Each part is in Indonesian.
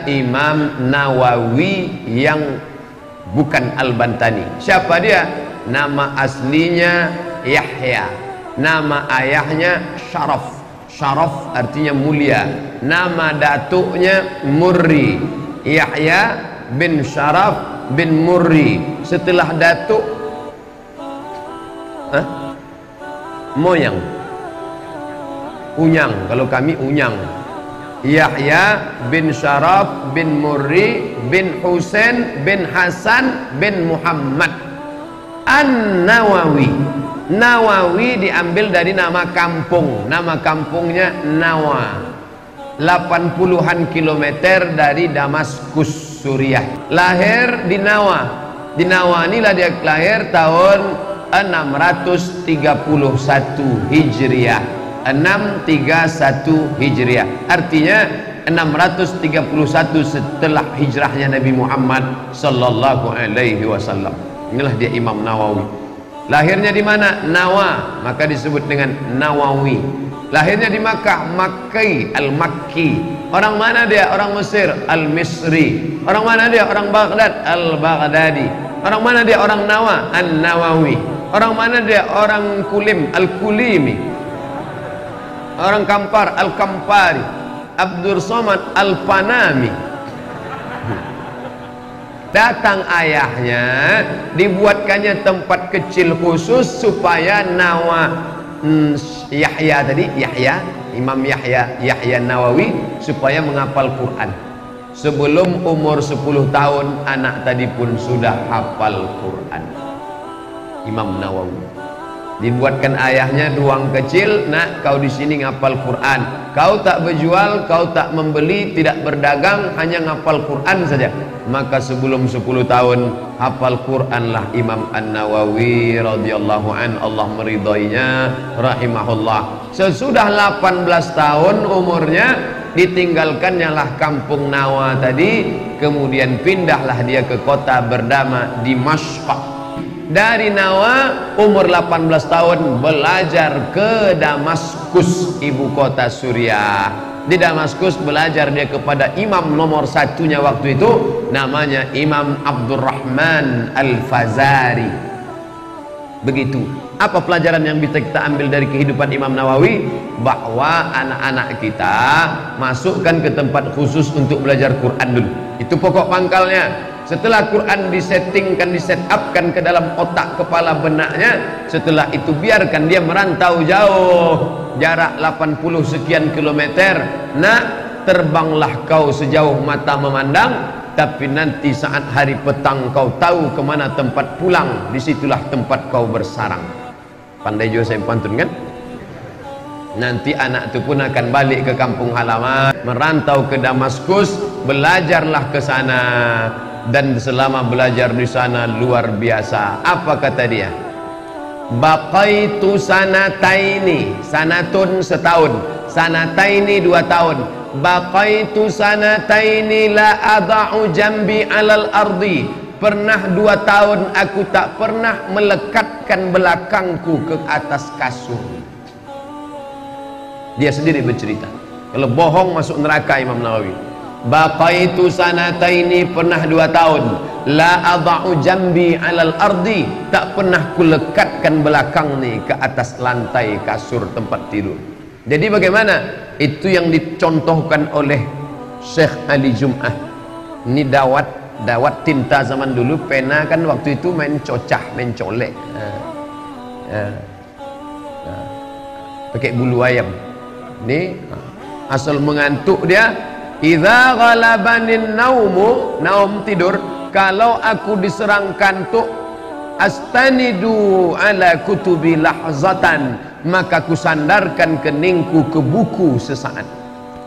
Imam Nawawi yang bukan Al-Bantani. Siapa dia? Nama aslinya Yahya, nama ayahnya Syaraf. Syaraf artinya mulia. Nama datuknya Murri. Yahya bin Syaraf bin Murri. Setelah datuk moyang, unyang, kalau kami unyang. Yahya bin Syaraf bin Murri bin Husain bin Hasan bin Muhammad An-Nawawi. Nawawi diambil dari nama kampung. Nama kampungnya Nawa, 80-an kilometer dari Damaskus, Suriah. Lahir di Nawa. Di Nawa inilah dia lahir tahun 631 Hijriah. 631 Hijriah. Artinya 631 setelah hijrahnya Nabi Muhammad sallallahu alaihi wasallam. Inilah dia Imam Nawawi. Lahirnya di mana? Nawa, maka disebut dengan Nawawi. Lahirnya di Makkah, Makki, Al-Makki. Orang mana dia? Orang Mesir, Al-Misri. Orang mana dia? Orang Baghdad, Al-Baghdadi. Orang mana dia? Orang Nawa, An-Nawawi. Orang mana dia? Orang Kulim, Al-Kulimi. Orang Kampar, Al-Kampari. Abdul Somad, Al-Panami. Datang ayahnya, dibuatkannya tempat kecil khusus supaya Nawa Yahya tadi, Yahya, Imam Yahya, Yahya Nawawi, supaya menghafal Quran. Sebelum umur 10 tahun anak tadi pun sudah hafal Quran. Imam Nawawi. Dibuatkan ayahnya ruang kecil, nak kau di sini ngapal Quran. Kau tak berjual, kau tak membeli, tidak berdagang, hanya ngapal Quran saja. Maka sebelum 10 tahun hafal Quranlah Imam An-Nawawi radhiyallahu an, Allah meridhoinya rahimahullah. Sesudah 18 tahun umurnya, ditinggalkannya lah kampung Nawa tadi, kemudian pindahlah dia ke kota bernama Dimashq. Dari Nawa umur 18 tahun belajar ke Damaskus, ibu kota Suriah. Di Damaskus belajar dia kepada imam nomor satunya waktu itu, namanya Imam Abdurrahman Al-Fazari. Begitu. Apa pelajaran yang bisa kita ambil dari kehidupan Imam Nawawi? Bahwa anak-anak kita masukkan ke tempat khusus untuk belajar Quran dulu. Itu pokok pangkalnya. Setelah Quran disettingkan, disetupkan ke dalam otak kepala benaknya, setelah itu biarkan dia merantau jauh, jarak 80 sekian kilometer. Nak, terbanglah kau sejauh mata memandang, tapi nanti saat hari petang kau tahu kemana tempat pulang, disitulah tempat kau bersarang. Pandai juga saya pantun kan? Nanti anak itu pun akan balik ke kampung halaman, merantau ke Damaskus, belajarlah ke sana. Dan selama belajar di sana luar biasa. Apa kata dia? Baqaitu sanataini, sanatun setahun, sanataini 2 tahun. Baqaitu sanataini la ada'u jambi alal ardi. Pernah 2 tahun aku tak pernah melekatkan belakangku ke atas kasur. Dia sendiri bercerita. Kalau bohong masuk neraka Imam Nawawi. Baqaitu sanataini, pernah 2 tahun. La ada'u jambi alal ardi, tak pernah kulekatkan belakang nih ke atas lantai kasur tempat tidur. Jadi bagaimana? Itu yang dicontohkan oleh Syekh Ali Jum'ah. Ini dawat tinta zaman dulu, pena kan waktu itu main cocah, main colek. Pakai bulu ayam. Ini asal mengantuk dia. Idza ghalabanin naumu, naum tidur, kalau aku diserang kantuk, astanidu ala kutubi lahzatan, maka ku sandarkan keningku ke buku sesaat.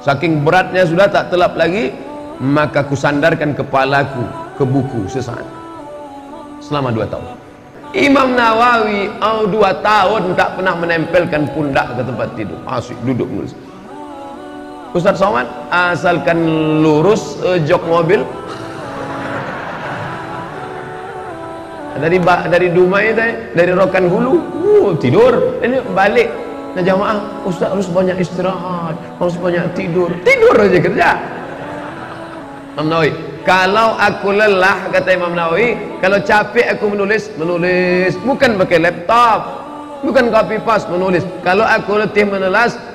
Saking beratnya sudah tak telap lagi, maka ku sandarkan kepalaku ke buku sesaat. Selama 2 tahun. Imam Nawawi 2 tahun tak pernah menempelkan pundak ke tempat tidur, asyik duduk nulis. Ustaz Somad, asalkan lurus jok mobil dari Dumai dari Rokan Hulu tidur, ini balik nah jamaah, Ustaz harus banyak istirahat, harus banyak tidur aja kerja. Imam Nawawi, kalau aku lelah, kata Imam Nawawi, kalau capek aku menulis, bukan pakai laptop, bukan copy paste, menulis. Kalau aku letih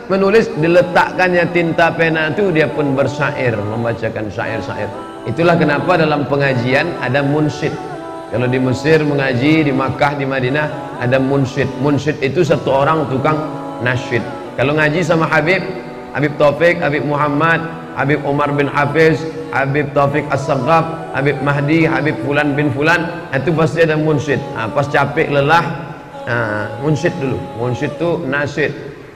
menulis, diletakkannya tinta pena itu, dia pun bersyair, membacakan syair-syair. Itulah kenapa dalam pengajian ada munsyid. Kalau di Mesir mengaji, di Makkah, di Madinah ada munsyid. Munsyid itu satu orang tukang nasyid. Kalau ngaji sama Habib Taufik, Habib Muhammad, Habib Umar bin Hafiz, Habib Taufik As-Saghaf, Habib Mahdi, Habib Fulan bin Fulan, itu pasti ada munsyid. Pas capek lelah, munsyid dulu. Munsyid itu nasyid.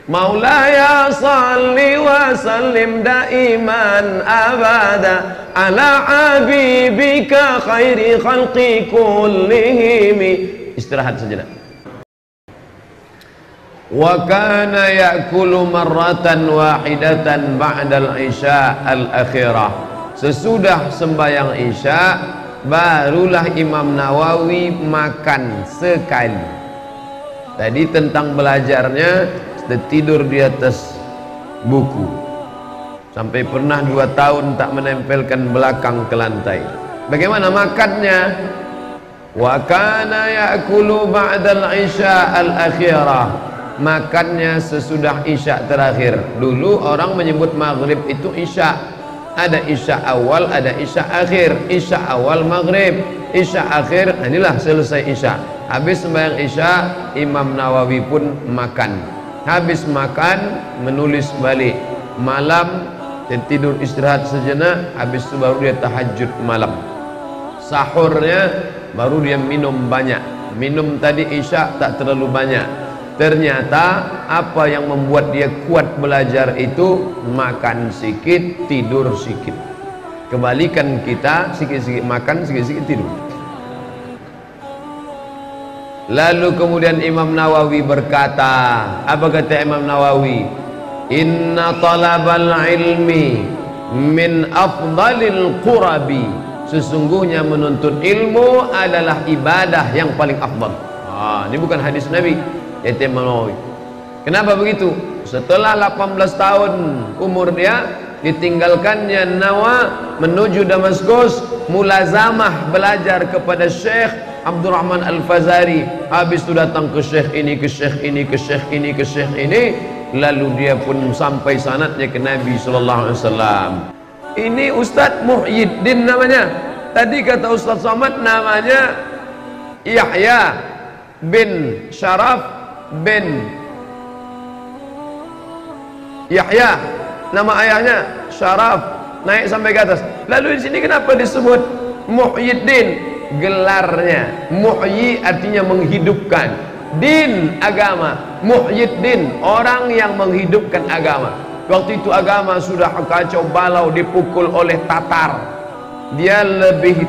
Maulaya salli wa sallim daiman abada ala habibika khairi khalqi kullihim. Istirahat sejenak. Wa kana ya'kulu marratan wahidatan ba'dal isya al-akhirah. Sesudah sembahyang isya barulah Imam Nawawi makan sekali. Tadi tentang belajarnya, tidur di atas buku sampai pernah 2 tahun tak menempelkan belakang ke lantai. Bagaimana makannya? Wa kana ya'kulu ba'dal isya al-akhirah. Makannya sesudah isya terakhir. Dulu orang menyebut maghrib itu isya. Ada isya awal, ada isya akhir. Isya awal maghrib, isya akhir, inilah selesai isya. Habis sembahyang isya, Imam Nawawi pun makan. Habis makan, menulis balik. Malam, dia tidur istirahat sejenak. Habis itu baru dia tahajud malam. Sahurnya baru dia minum banyak. Minum tadi isya tak terlalu banyak. Ternyata apa yang membuat dia kuat belajar itu makan sikit, tidur sikit. Kebalikan kita, sikit-sikit makan, sikit-sikit tidur. Lalu kemudian Imam Nawawi berkata, apa kata Imam Nawawi? Inna talabal ilmi min afdalil qurabi. Sesungguhnya menuntut ilmu adalah ibadah yang paling afdal. Ini bukan hadis Nabi, yaitu Imam Nawawi. Kenapa begitu? Setelah 18 tahun umur dia, ditinggalkannya Nawa menuju Damaskus, mulazamah belajar kepada Syekh Abdurrahman Al-Fazari. Habis itu datang ke Syekh ini, ke Syekh ini, ke Syekh ini, ke Syekh ini. Lalu dia pun sampai sanadnya ke Nabi SAW. Ini Ustadz Muhyiddin namanya. Tadi kata Ustadz Somad namanya Yahya bin Syaraf bin Yahya. Nama ayahnya Syaraf, naik sampai ke atas. Lalu di sini kenapa disebut Muhyiddin? Gelarnya Muhyi artinya menghidupkan, din agama. Muhyiddin orang yang menghidupkan agama. Waktu itu agama sudah kacau balau, dipukul oleh Tatar. Dia lebih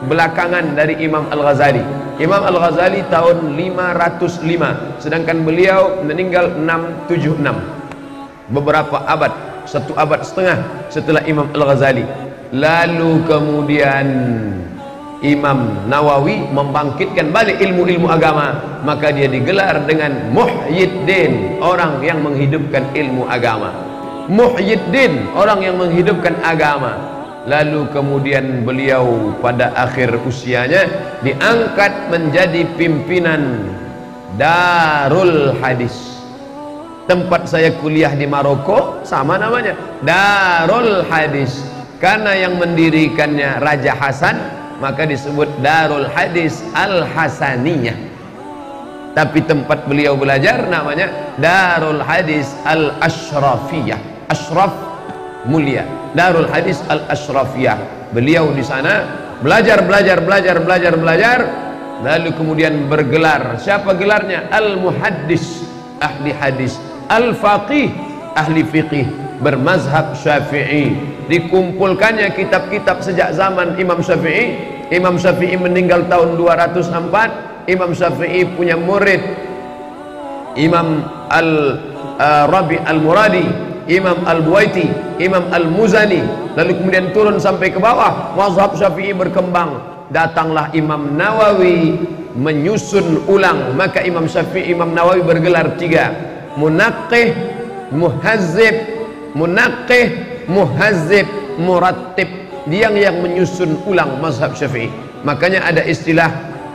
belakangan dari Imam Al-Ghazali. Imam Al-Ghazali tahun 505, sedangkan beliau meninggal 676. Beberapa abad, 1 abad setengah setelah Imam Al-Ghazali. Lalu kemudian Imam Nawawi membangkitkan balik ilmu-ilmu agama, maka dia digelar dengan Muhyiddin, orang yang menghidupkan ilmu agama. Muhyiddin, orang yang menghidupkan agama. Lalu kemudian beliau pada akhir usianya diangkat menjadi pimpinan Darul Hadis. Tempat saya kuliah di Maroko sama namanya, Darul Hadis. Karena yang mendirikannya Raja Hasan, maka disebut Darul Hadis Al-Hasaniyah. Tapi tempat beliau belajar namanya Darul Hadis Al-Ashrafiyah. Ashraf mulia, Darul Hadis Al-Ashrafiyah. Beliau di sana belajar. Lalu kemudian bergelar. Siapa gelarnya? Al-Muhaddis, ahli hadis. Al-Faqih, ahli fiqih, bermazhab Syafi'i. Dikumpulkannya kitab-kitab sejak zaman Imam Syafi'i. Imam Syafi'i meninggal tahun 204. Imam Syafi'i punya murid Imam Al-Rabi Al-Muradi, Imam Al-Buwaiti, Imam Al-Muzani. Lalu kemudian turun sampai ke bawah, mazhab Syafi'i berkembang. Datanglah Imam Nawawi menyusun ulang. Maka Imam Syafi'i, Imam Nawawi bergelar 3: Munaqqih, Muhazzib, Munaqqih, Muhazzib, Murattib. yang menyusun ulang mazhab Syafi'i. Makanya ada istilah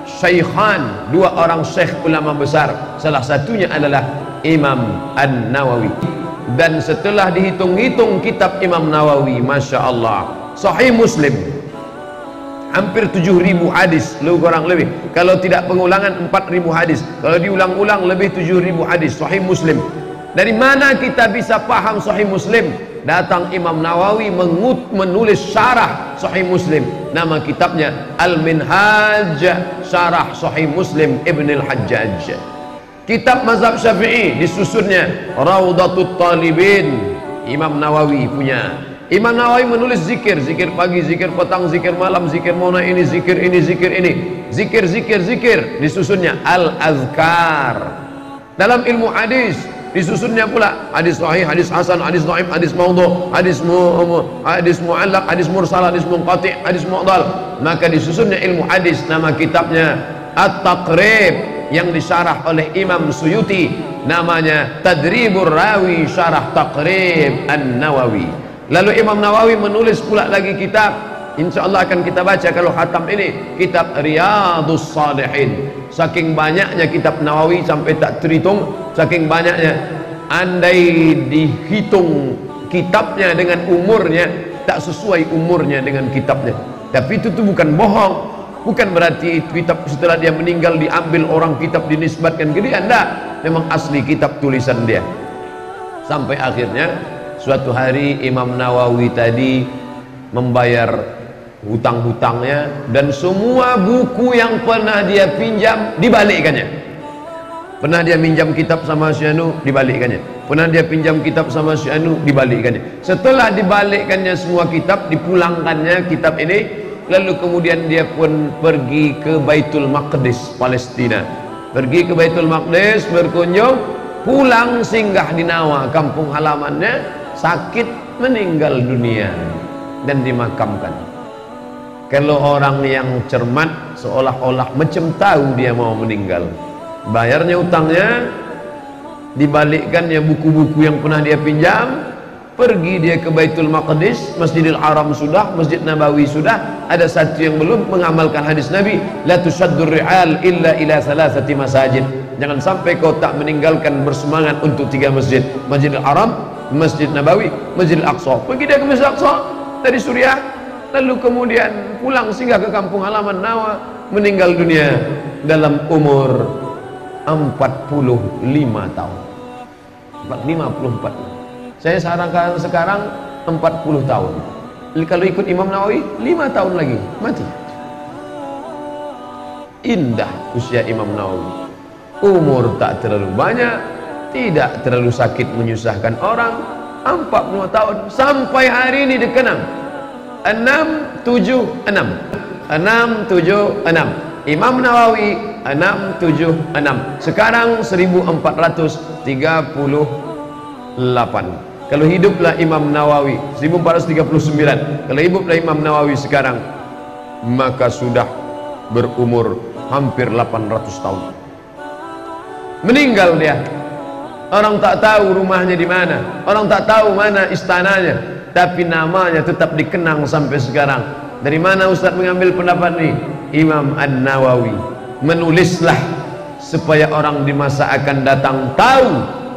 syaikhan, dua orang syekh ulama besar, salah satunya adalah Imam An-Nawawi. Dan setelah dihitung-hitung kitab Imam Nawawi, Masya Allah, Sahih Muslim hampir 7.000 hadis, lebih kurang lebih. Kalau tidak pengulangan 4.000 hadis, kalau diulang-ulang lebih 7.000 hadis Sahih Muslim. Dari mana kita bisa paham Sahih Muslim? Datang Imam Nawawi menulis syarah Sahih Muslim. Nama kitabnya Al-Minhaj, Syarah Sahih Muslim Ibn Al-Hajjaj. Kitab mazhab Syafi'i disusunnya Raudatul Talibin, Imam Nawawi punya. Imam Nawawi menulis zikir, zikir pagi, zikir petang, zikir malam, zikir mauna ini, zikir ini, zikir ini, zikir disusunnya Al-Azkar. Dalam ilmu hadis disusunnya pula hadis sahih, hadis hasan, hadis dhaif, hadis maudhu, hadis mu'allaq, hadis mursal, hadis munqati', hadis mu'dal. Maka disusunnya ilmu hadis. Nama kitabnya At-Taqrib, yang disyarah oleh Imam Suyuti, namanya Tadribur Rawi Syarah Taqrib An-Nawawi. Lalu Imam Nawawi menulis pula lagi kitab, insyaallah akan kita baca kalau khatam ini, kitab Riyadhus Shalihin. Saking banyaknya kitab Nawawi sampai tak terhitung, saking banyaknya, andai dihitung kitabnya dengan umurnya tak sesuai umurnya dengan kitabnya. Tapi itu tuh bukan bohong, bukan berarti kitab setelah dia meninggal diambil orang kitab dinisbatkan ke dia, enggak, memang asli kitab tulisan dia. Sampai akhirnya suatu hari Imam Nawawi tadi membayar hutang-hutangnya, dan semua buku yang pernah dia pinjam dibalikkannya. Pernah dia pinjam kitab sama si anu, dibalikkannya. Pernah dia pinjam kitab sama si anu, dibalikkannya. Setelah dibalikkannya semua kitab, dipulangkannya kitab ini, lalu kemudian dia pun pergi ke Baitul Maqdis, Palestina. Pergi ke Baitul Maqdis berkunjung, pulang singgah di Nawa, kampung halamannya, sakit, meninggal dunia dan dimakamkan. Kalau orang yang cermat seolah-olah macam tahu dia mau meninggal, bayarnya utangnya, dibalikkannya buku-buku yang pernah dia pinjam, pergi dia ke Baitul Maqdis, Masjidil Haram sudah, Masjid Nabawi sudah, ada satu yang belum mengamalkan hadis Nabi, la tusaddur ri'al illa ila salasati masajid. Jangan sampai kau tak meninggalkan bersemangat untuk 3 masjid, Masjidil Haram, Masjid Nabawi, Masjid Al-Aqsa. Pergi dia ke Masjid Al-Aqsa dari Suriah, lalu kemudian pulang singgah ke kampung halaman Nawa, meninggal dunia dalam umur 45 tahun. 54. Saya sarankan sekarang 40 tahun. Kalau ikut Imam Nawawi 5 tahun lagi mati. Indah usia Imam Nawawi. Umur tak terlalu banyak, tidak terlalu sakit menyusahkan orang, 40 tahun sampai hari ini dikenang 676. Imam Nawawi 676. Sekarang 1438. Kalau hiduplah Imam Nawawi 1439, kalau hiduplah Imam Nawawi sekarang, maka sudah berumur hampir 800 tahun. Meninggal dia, orang tak tahu rumahnya di mana, orang tak tahu mana istananya, tapi namanya tetap dikenang sampai sekarang. Dari mana Ustaz mengambil pendapat ini? Imam An-Nawawi menulislah supaya orang di masa akan datang tahu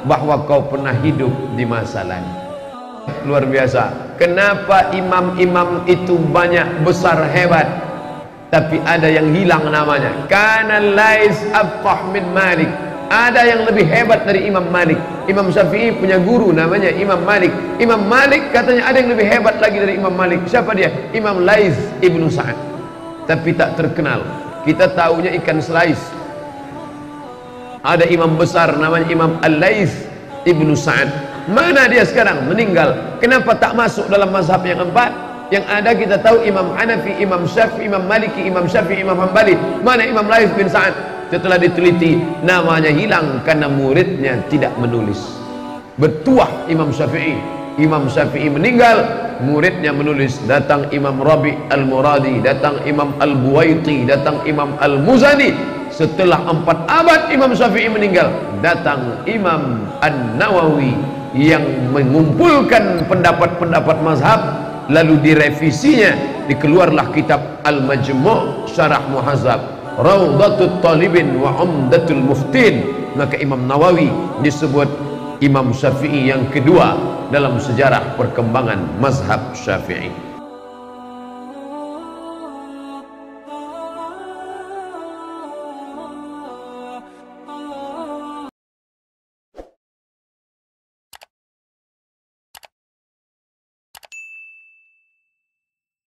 bahwa kau pernah hidup di masa lalu. Luar biasa. Kenapa imam-imam itu banyak, besar, hebat, tapi ada yang hilang namanya? Kana Lais afqah min Malik. Ada yang lebih hebat dari Imam Malik. Imam Syafi'i punya guru namanya Imam Malik. Imam Malik katanya ada yang lebih hebat lagi dari Imam Malik. Siapa dia? Imam Lais Ibnu Sa'ad. Tapi tak terkenal. Kita tahunya ikan selais. Ada imam besar namanya Imam Al-Lais Ibnu Sa'ad. Mana dia sekarang? Meninggal. Kenapa tak masuk dalam mazhab yang 4? Yang ada kita tahu Imam Hanafi, Imam Syafi'i, Imam Maliki, Imam Syafi'i, Imam Hanbali. Mana Imam Lais bin Sa'ad? Setelah diteliti, namanya hilang karena muridnya tidak menulis. Bertuah Imam Syafi'i. Imam Syafi'i meninggal, muridnya menulis. Datang Imam Rabi' Al-Muradi, datang Imam Al-Buwaiti, datang Imam Al-Muzani. Setelah 4 abad Imam Syafi'i meninggal, datang Imam An-Nawawi yang mengumpulkan pendapat-pendapat mazhab lalu direvisinya, dikeluarlah kitab Al-Majmu' Syarah Muhadzab, Raudhatut Talibin wa Umdatul Muftin. Maka Imam Nawawi disebut Imam Syafi'i yang kedua dalam sejarah perkembangan mazhab Syafi'i.